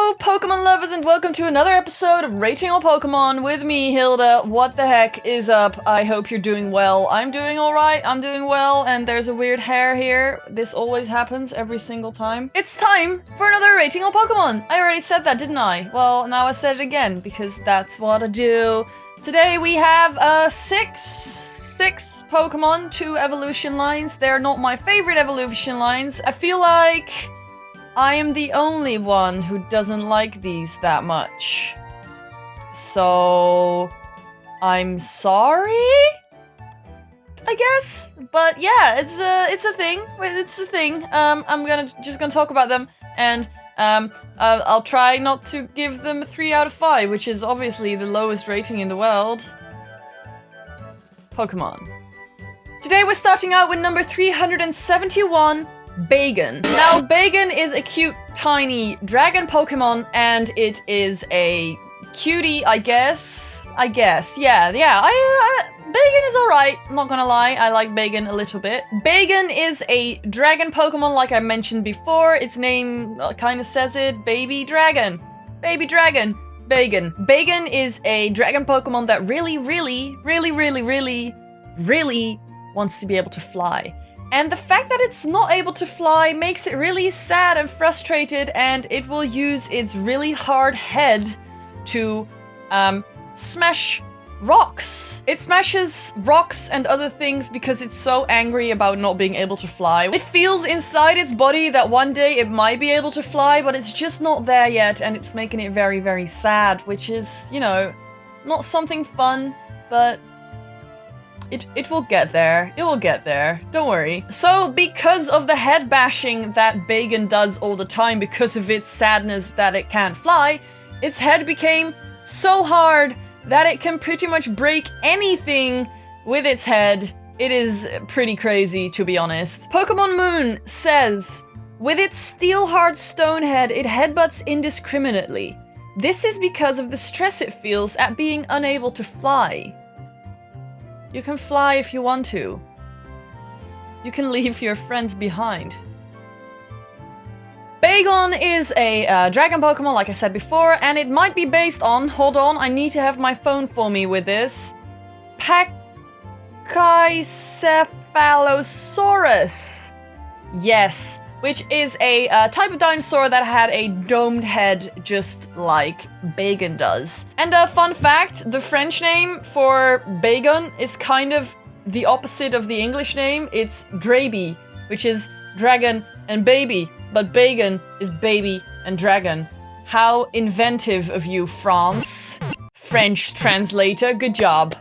Hello, Pokemon lovers, and welcome to another episode of Rating All Pokemon with me, Hilda. What the heck is up? I hope you're doing well. I'm doing alright, I'm doing well, and there's a weird hair here. This always happens every single time. It's time for another Rating All Pokemon! I already said that, didn't I? Well, now I said it again, because that's what I do. Today we have six Pokemon, 2 evolution lines. They're not my favorite evolution lines. I feel like I am the only one who doesn't like these that much. So I'm sorry, I guess. But yeah, it's a thing. It's a thing. I'm just gonna talk about them, and I'll try not to give them a 3 out of 5, which is obviously the lowest rating in the world. Pokemon. Today we're starting out with number 371. Bagon. Now, Bagon is a cute, tiny dragon Pokemon, and it is a cutie, I guess. Yeah. Bagon is alright, I'm not gonna lie, I like Bagon a little bit. Bagon is a dragon Pokemon, like I mentioned before. Its name kind of says it, baby dragon. Baby dragon. Bagon. Bagon is a dragon Pokemon that really wants to be able to fly. And the fact that it's not able to fly makes it really sad and frustrated, and it will use its really hard head to smash rocks. It smashes rocks and other things because it's so angry about not being able to fly. It feels inside its body that one day it might be able to fly, but it's just not there yet, and it's making it very sad, which is, you know, not something fun, but It will get there. It will get there. Don't worry. So, because of the head bashing that Bagon does all the time because of its sadness that it can't fly, its head became so hard that it can pretty much break anything with its head. It is pretty crazy, to be honest. Pokemon Moon says, with its steel-hard stone head, it headbutts indiscriminately. This is because of the stress it feels at being unable to fly. You can fly if you want to. You can leave your friends behind. Bagon is a dragon Pokemon, like I said before, and it might be based on, hold on, I need to have my phone for me with this, Pachycephalosaurus. Yes, which is a type of dinosaur that had a domed head just like Bagon does. And a fun fact, the French name for Bagon is kind of the opposite of the English name. It's Draby, which is dragon and baby, but Bagon is baby and dragon. How inventive of you, France. French translator, good job.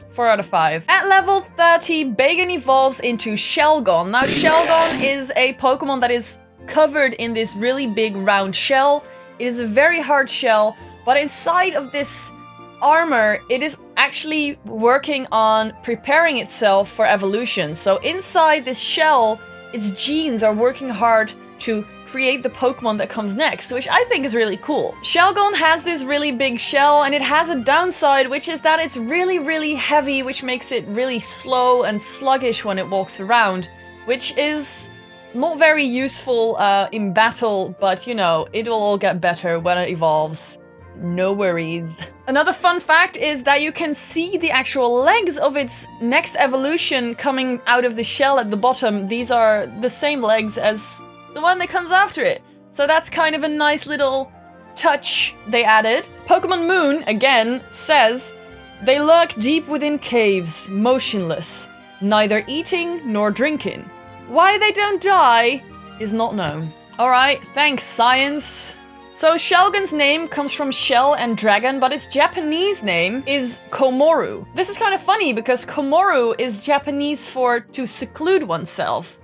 4 out of 5. At level 30, Bagon evolves into Shelgon. Now, Shelgon is a Pokemon that is covered in this really big round shell. It is a very hard shell, but inside of this armor, it is actually working on preparing itself for evolution. So inside this shell, its genes are working hard to create the Pokemon that comes next, which I think is really cool. Shelgon has this really big shell, and it has a downside, which is that it's really heavy, which makes it really slow and sluggish when it walks around, which is not very useful in battle, but you know, it'll all get better when it evolves. No worries. Another fun fact is that you can see the actual legs of its next evolution coming out of the shell at the bottom. These are the same legs as the one that comes after it. So that's kind of a nice little touch they added. Pokemon Moon, again, says, they lurk deep within caves, motionless, neither eating nor drinking. Why they don't die is not known. Alright, thanks, science. So Shelgon's name comes from shell and dragon, but its Japanese name is Komoru. This is kind of funny because Komoru is Japanese for to seclude oneself,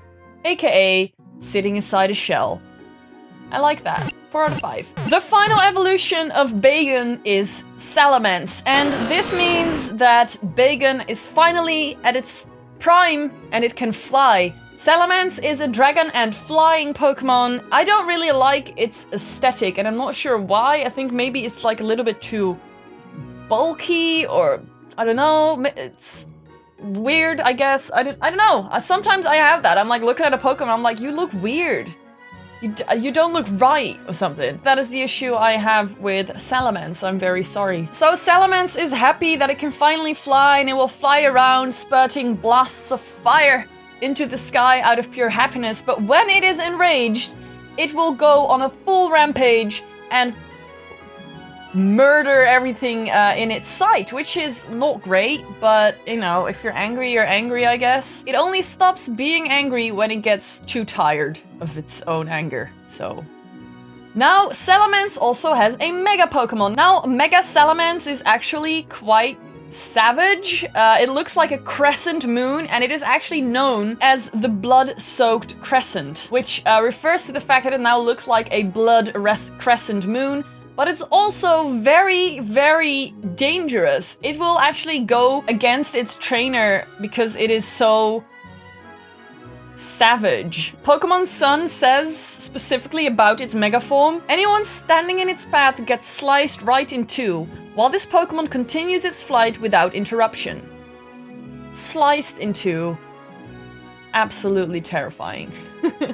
aka sitting inside a shell. I like that. 4 out of 5. The final evolution of Bagon is Salamence, and this means that Bagon is finally at its prime and it can fly. Salamence is a dragon and flying Pokemon. I don't really like its aesthetic, and I'm not sure why. I think maybe it's like a little bit too bulky, or I don't know. It's weird, I guess. I don't know. Sometimes I have that. I'm like looking at a Pokemon, I'm like, you look weird. You don't look right or something. That is the issue I have with Salamence. I'm very sorry. So Salamence is happy that it can finally fly, and it will fly around spurting blasts of fire into the sky out of pure happiness. But when it is enraged, it will go on a full rampage and murder everything in its sight, which is not great, but, you know, if you're angry, I guess. It only stops being angry when it gets too tired of its own anger, so... Now, Salamence also has a Mega Pokemon. Now, Mega Salamence is actually quite savage. It looks like a crescent moon, and it is actually known as the Blood-Soaked Crescent, which refers to the fact that it now looks like a blood-crescent moon. But it's also very, very dangerous. It will actually go against its trainer because it is so savage. Pokemon Sun says specifically about its Mega Form, anyone standing in its path gets sliced right in two, while this Pokemon continues its flight without interruption. Sliced in two. Absolutely terrifying.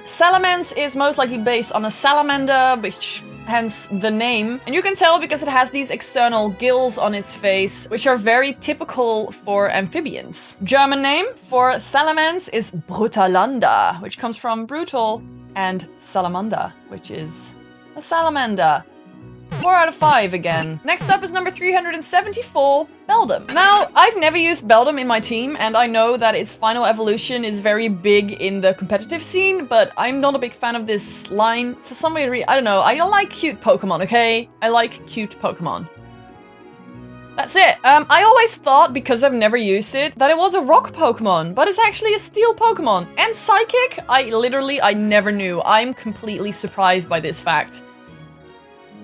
Salamence is most likely based on a salamander, which hence the name. And you can tell because it has these external gills on its face, which are very typical for amphibians. German name for Salamence is Brutalanda, which comes from brutal, and salamander, which is a salamander. 4 out of 5 again. Next up is number 374, Beldum. Now, I've never used Beldum in my team, and I know that its final evolution is very big in the competitive scene, but I'm not a big fan of this line. For some reason, I don't know, I like cute Pokemon, okay? I like cute Pokemon. That's it. I always thought, because I've never used it, that it was a rock Pokemon, but it's actually a steel Pokemon. And Psychic, I never knew. I'm completely surprised by this fact.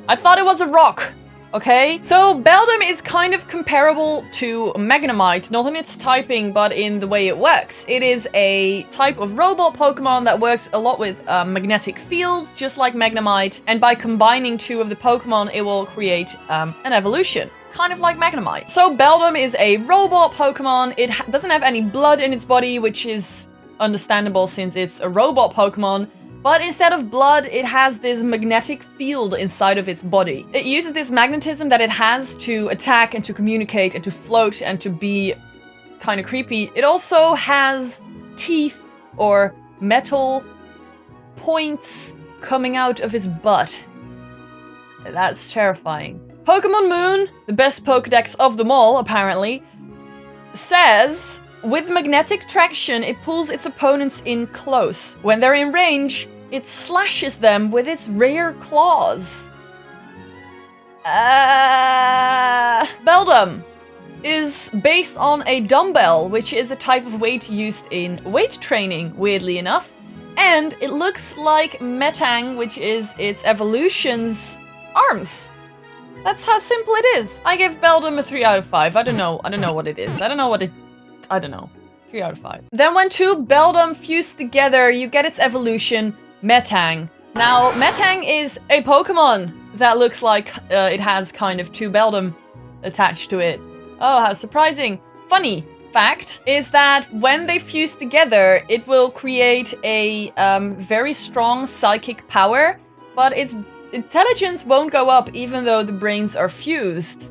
I thought it was a rock, okay? So Beldum is kind of comparable to Magnemite, not in its typing, but in the way it works. It is a type of robot Pokemon that works a lot with magnetic fields, just like Magnemite. And by combining two of the Pokemon, it will create an evolution, kind of like Magnemite. So Beldum is a robot Pokemon. It doesn't have any blood in its body, which is understandable since it's a robot Pokemon. But instead of blood, it has this magnetic field inside of its body. It uses this magnetism that it has to attack and to communicate and to float and to be kind of creepy. It also has teeth or metal points coming out of his butt. That's terrifying. Pokemon Moon, the best Pokedex of them all, apparently, says... with magnetic traction, it pulls its opponents in close. When they're in range, it slashes them with its rare claws. Beldum is based on a dumbbell, which is a type of weight used in weight training, weirdly enough. And it looks like Metang, which is its evolution's arms. That's how simple it is. I give Beldum a 3 out of 5. I don't know what it is. I don't know. 3 out of 5. Then when two Beldum fuse together, you get its evolution, Metang. Now, Metang is a Pokemon that looks like it has kind of two Beldum attached to it. Oh, how surprising. Funny fact is that when they fuse together, it will create a very strong psychic power, but its intelligence won't go up even though the brains are fused.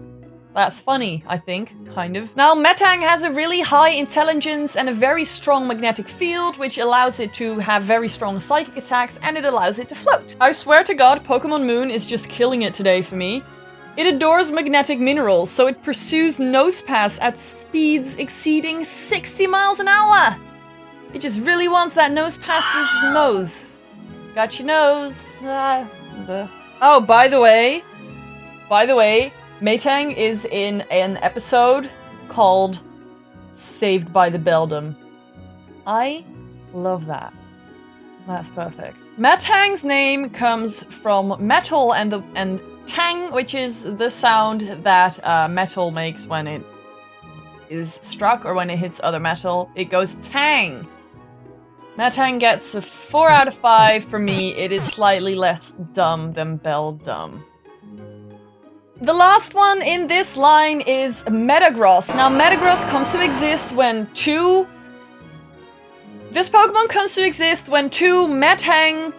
That's funny, I think, kind of. Now, Metang has a really high intelligence and a very strong magnetic field, which allows it to have very strong psychic attacks, and it allows it to float. I swear to God, Pokemon Moon is just killing it today for me. It adores magnetic minerals, so it pursues Nosepass at speeds exceeding 60 miles an hour. It just really wants that Nosepass's nose. Got your nose. Oh, by the way, Metang is in an episode called Saved by the Beldum. I love that. That's perfect. Metang's name comes from metal and tang, which is the sound that metal makes when it is struck or when it hits other metal. It goes tang. Metang gets a 4 out of 5 for me. It is slightly less dumb than Beldum. The last one in this line is Metagross. Now, Metagross comes to exist when two... This Pokemon comes to exist when two Metang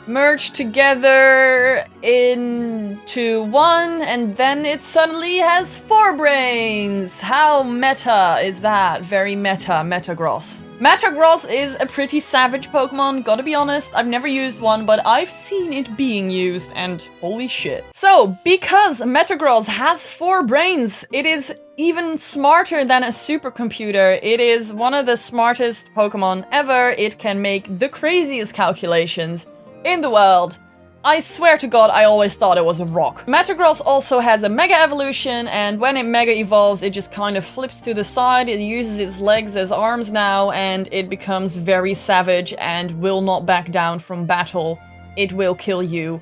merge together into one, and then it suddenly has 4 brains. How meta is that? Very meta, Metagross. Metagross is a pretty savage Pokemon, gotta be honest. I've never used one, but I've seen it being used, and holy shit. So, because Metagross has 4 brains, it is even smarter than a supercomputer. It is one of the smartest Pokemon ever. It can make the craziest calculations in the world. I swear to God, I always thought it was a rock. Metagross also has a Mega Evolution, and when it Mega Evolves, it just kind of flips to the side. It uses its legs as arms now, and it becomes very savage and will not back down from battle. It will kill you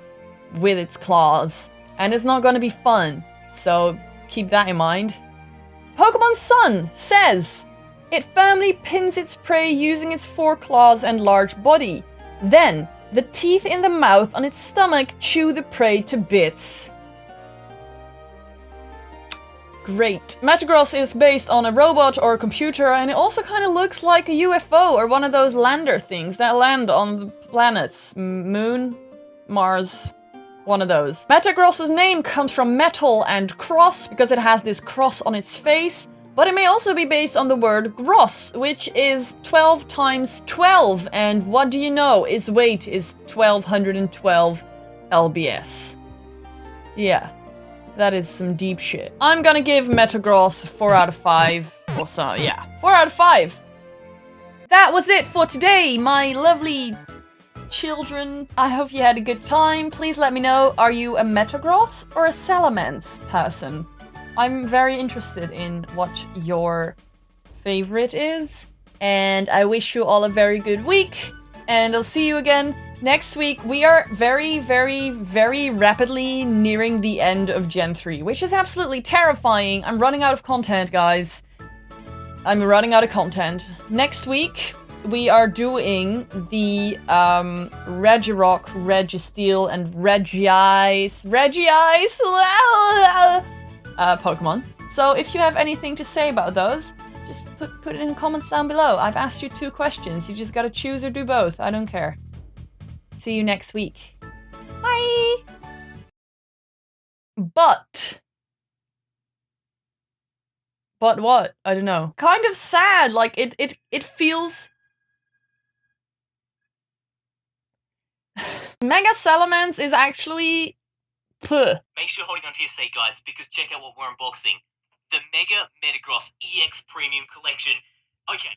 with its claws, and it's not gonna be fun, so keep that in mind. Pokemon Sun says, it firmly pins its prey using its 4 claws and large body. Then, the teeth in the mouth on its stomach chew the prey to bits. Great. Metagross is based on a robot or a computer, and it also kind of looks like a UFO or one of those lander things that land on the planets. Moon? Mars? One of those. Metagross's name comes from metal and cross, because it has this cross on its face. But it may also be based on the word gross, which is 12 times 12, and what do you know? Its weight is 1212 lbs. Yeah, that is some deep shit. I'm gonna give Metagross 4 out of 5. Also, yeah, 4 out of 5. That was it for today, my lovely children. I hope you had a good time. Please let me know, are you a Metagross or a Salamence person? I'm very interested in what your favorite is, and I wish you all a very good week, and I'll see you again next week. We are very, very, very rapidly nearing the end of Gen 3, which is absolutely terrifying. I'm running out of content, guys. I'm running out of content. Next week, we are doing the Regirock, Registeel, and Regice Pokemon. So if you have anything to say about those, just put it in the comments down below. I've asked you 2 questions. You just gotta choose or do both. I don't care. See you next week. Bye! But what? I don't know. Kind of sad. Like, it feels... Mega Salamence is actually... Puh. Make sure you're holding onto your seat, guys, because check out what we're unboxing. The Mega Metagross EX Premium Collection. Okay.